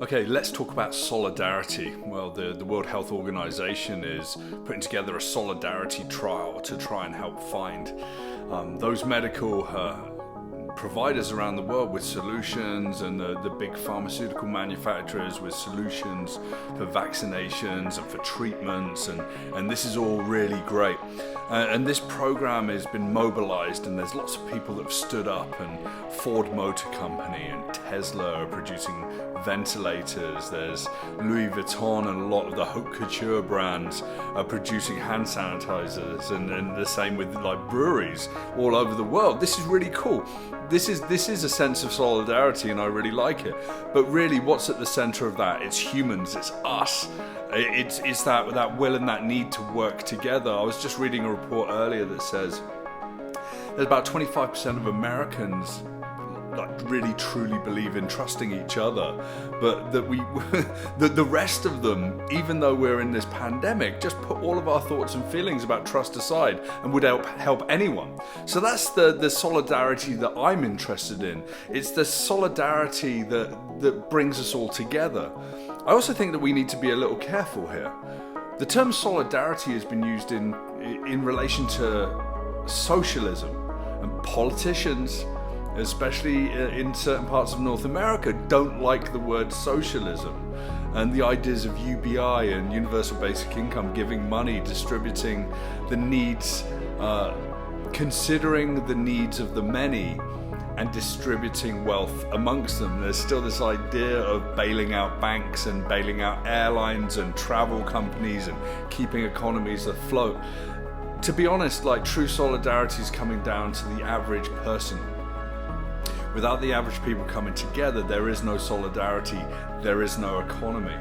Okay, let's talk about solidarity. Well, the World Health Organization is putting together a solidarity trial to try and help find those medical providers around the world with solutions, and the big pharmaceutical manufacturers with solutions for vaccinations and for treatments, and this is all really great. And this program has been mobilized, and there's lots of people that have stood up, and Ford Motor Company and Tesla are producing ventilators. There's Louis Vuitton and a lot of the haute couture brands are producing hand sanitizers, and the same with like breweries all over the world. This is really cool. This is a sense of solidarity, and I really like it. But really, what's at the center of that? It's humans, it's us. It's that will and that need to work together. I was just reading a report earlier that says there's about 25% of Americans like really truly believe in trusting each other, but that the rest of them, even though we're in this pandemic, just put all of our thoughts and feelings about trust aside and would help anyone. So that's the solidarity that I'm interested in. It's the solidarity that brings us all together. I also think that we need to be a little careful here. The term solidarity has been used in relation to socialism, and politicians, especially in certain parts of North America, don't like the word socialism, and the ideas of UBI and universal basic income, giving money, distributing the needs, considering the needs of the many and distributing wealth amongst them. There's still this idea of bailing out banks and bailing out airlines and travel companies and keeping economies afloat. To be honest, like, true solidarity is coming down to the average person. Without the average people coming together, there is no solidarity, there is no economy.